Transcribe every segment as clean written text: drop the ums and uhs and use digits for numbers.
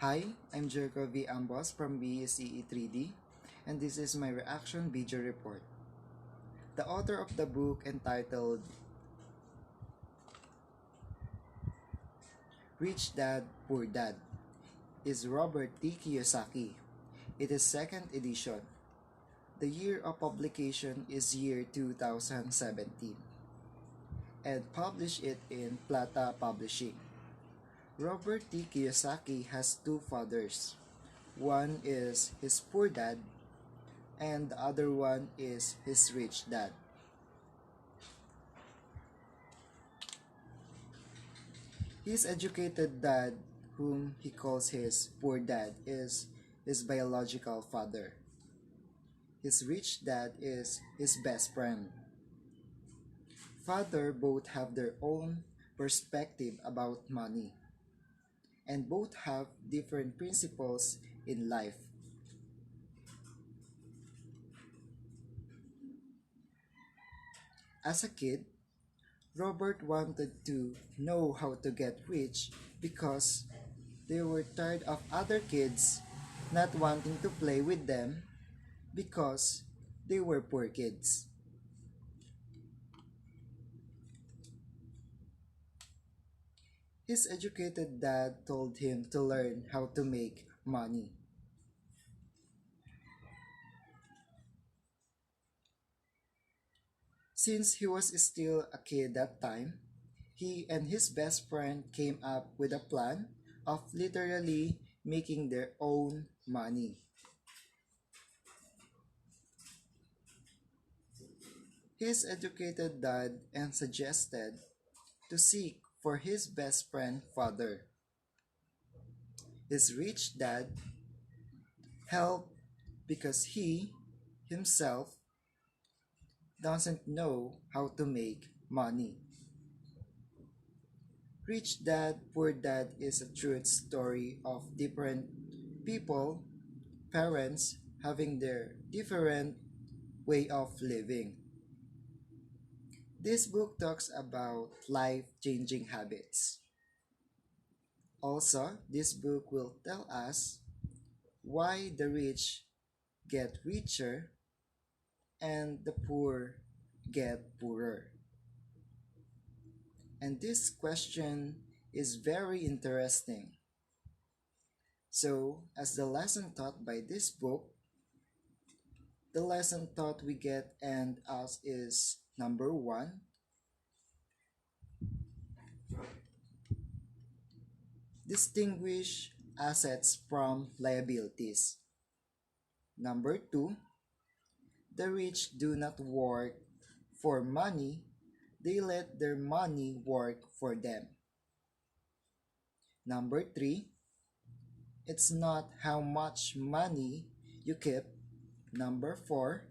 Hi, I'm Jerico Ambos from BSEE-3D, and this is my reaction video report. The author of the book entitled Rich Dad, Poor Dad is Robert T. Kiyosaki. It is second edition. The year of publication is year 2017 and published it in Plata Publishing. Robert T. Kiyosaki has two fathers. One is his poor dad and the other one is his rich dad. His educated dad, whom he calls his poor dad, is his biological father. His rich dad is his best friend. Father both have their own perspective about money, and both have different principles in life. As a kid, Robert wanted to know how to get rich because they were tired of other kids not wanting to play with them because they were poor kids. His educated dad told him to learn how to make money. Since he was still a kid that time, he and his best friend came up with a plan of literally making their own money. His educated dad and suggested to seek for his best friend father. His rich dad helped because he himself doesn't know how to make money. Rich Dad, Poor Dad is a truth story of different people, parents having their different way of living. This book talks about life-changing habits. Also, this book will tell us why the rich get richer and the poor get poorer. And this question is very interesting. So, as the lesson taught by this book, the lesson taught we get and us is number one, distinguish assets from liabilities. Number two, the rich do not work for money, they let their money work for them. Number three, it's not how much money you keep. Number four,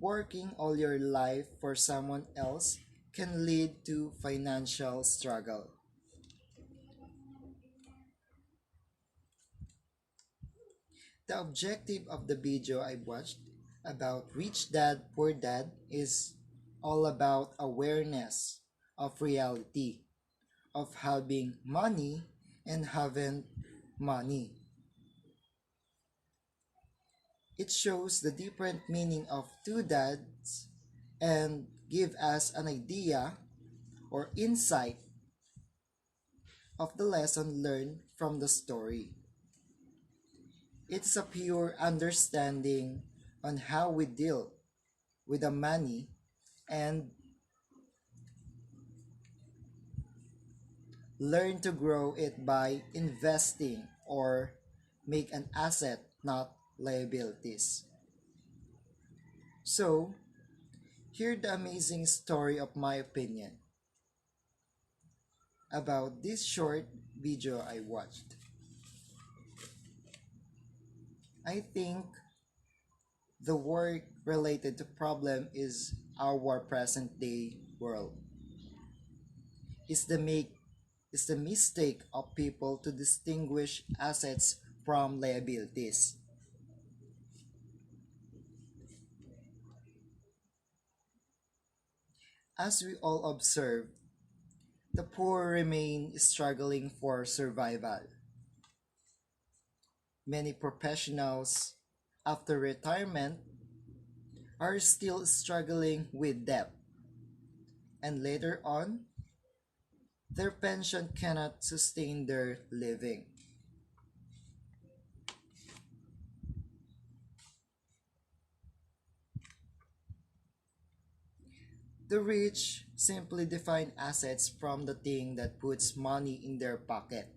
working all your life for someone else can lead to financial struggle. The objective of the video I watched about Rich Dad Poor Dad is all about awareness of reality, of having money and having money. It shows the different meaning of two dads and give us an idea or insight of the lesson learned from the story. It's a pure understanding on how we deal with the money and learn to grow it by investing or make an asset, not liabilities. So, hear the amazing story of my opinion about this short video I watched. I think the work related to problem is our present day world. Is the make is the mistake of people to distinguish assets from liabilities. As we all observe, the poor remain struggling for survival. Many professionals after retirement are still struggling with debt, and later on, their pension cannot sustain their living. The rich simply define assets from the thing that puts money in their pocket,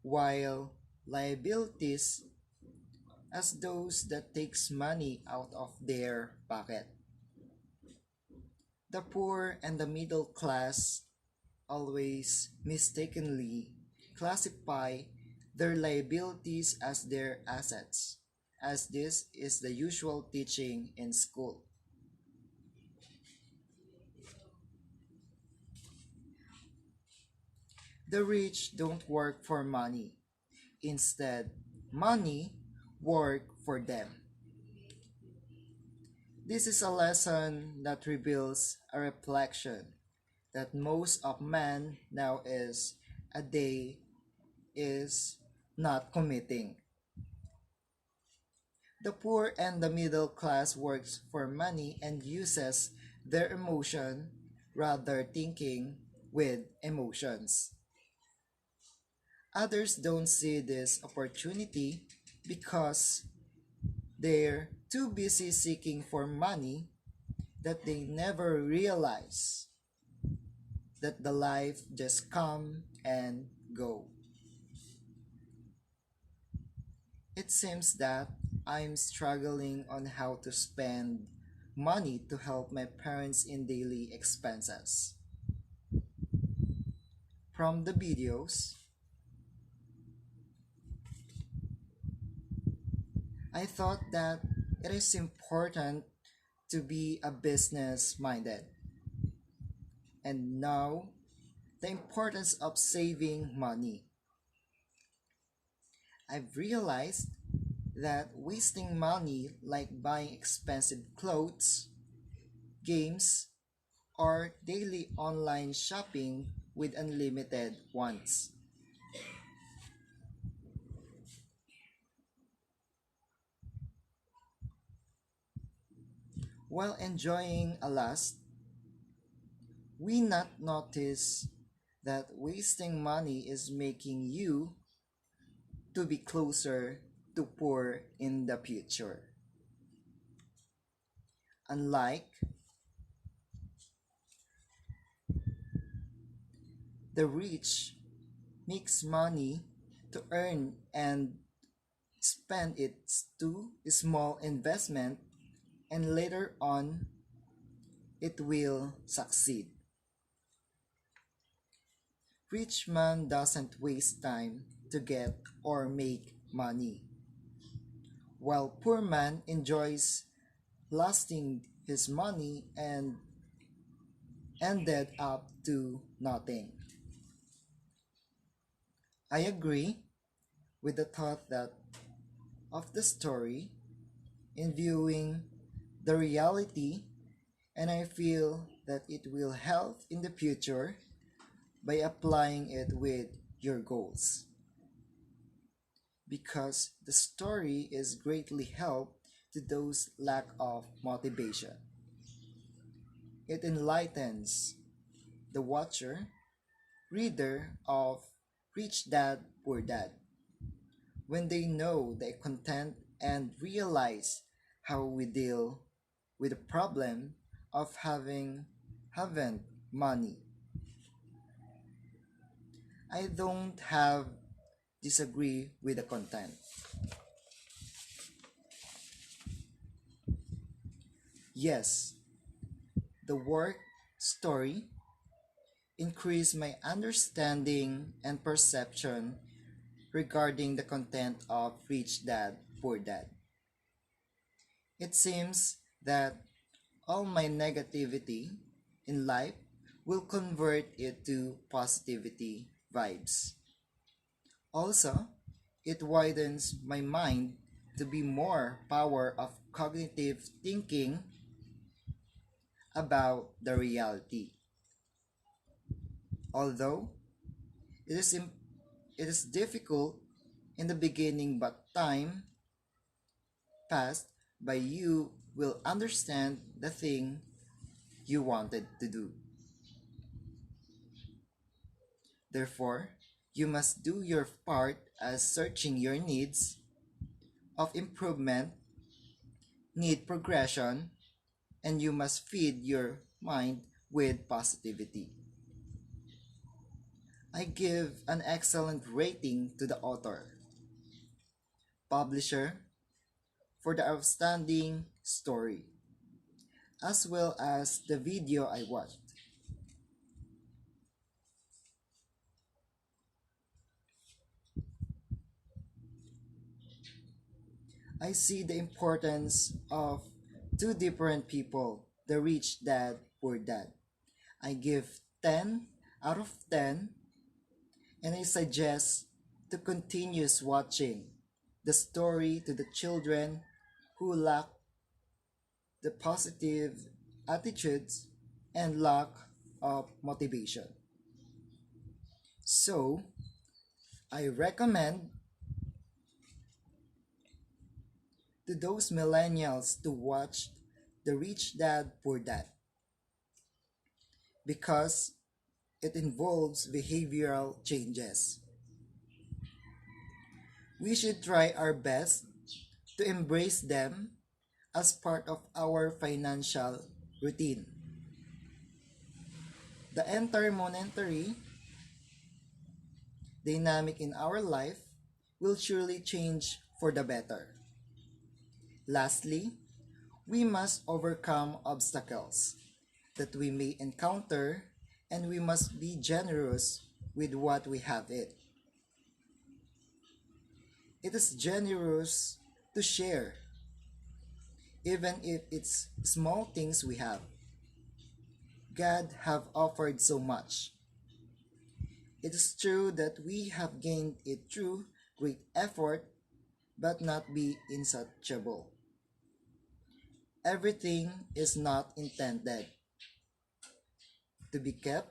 while liabilities as those that takes money out of their pocket. The poor and the middle class always mistakenly classify their liabilities as their assets, as this is the usual teaching in school. The rich don't work for money. Instead, money work for them. This is a lesson that reveals a reflection that most of man now is a day is not committing. The poor and the middle class works for money and uses their emotion rather thinking with emotions. Others don't see this opportunity because they're too busy seeking for money that they never realize that the life just come and go. It seems that I'm struggling on how to spend money to help my parents in daily expenses. From the videos, I thought that it is important to be a business minded. And now, the importance of saving money. I've realized that wasting money like buying expensive clothes, games, or daily online shopping with unlimited wants. While enjoying a lust, we not notice that wasting money is making you to be closer to poor in the future. Unlike the rich makes money to earn and spend it to small investment and later on it will succeed. Rich man doesn't waste time to get or make money, while poor man enjoys lasting his money and ended up to nothing. I agree with the thought that of the story in viewing the reality, and I feel that it will help in the future by applying it with your goals. Because the story is greatly help to those lack of motivation. It enlightens the watcher, reader of Rich Dad Poor Dad when they know the content and realize how we deal with the problem of haven't money. I don't have disagree with the content. Yes, the work story increased my understanding and perception regarding the content of Rich Dad Poor Dad. It seems that all my negativity in life will convert it to positivity vibes. Also, it widens my mind to be more power of cognitive thinking about the reality. Although it is it is difficult in the beginning, but time passed by, you will understand the thing you wanted to do. Therefore, you must do your part as searching your needs of improvement, need progression, and you must feed your mind with positivity. I give an excellent rating to the author, publisher, for the outstanding story, as well as the video I watched. I see the importance of two different people, the rich dad, poor dad. I give 10 out of 10, and I suggest to continue watching the story to the children who lack the positive attitudes and lack of motivation. So, I recommend to those millennials to watch The Rich Dad Poor Dad because it involves behavioral changes. We should try our best to embrace them as part of our financial routine. The entire monetary dynamic in our life will surely change for the better. Lastly, we must overcome obstacles that we may encounter, and we must be generous with what we have it. It is generous to share, even if it's small things we have. God have offered so much. It is true that we have gained it through great effort, but not be insatiable. Everything is not intended to be kept,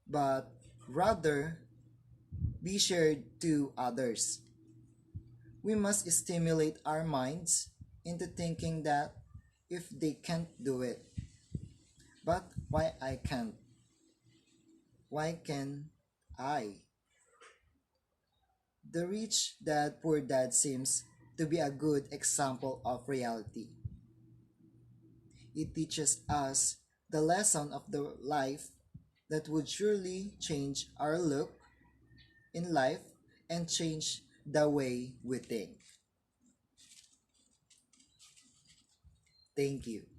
but rather be shared to others. We must stimulate our minds into thinking that if they can't do it, but why I can't? Why can I? The Rich Dad Poor Dad seems to be a good example of reality. It teaches us the lesson of the life that would surely change our look in life and change the way we think. Thank you.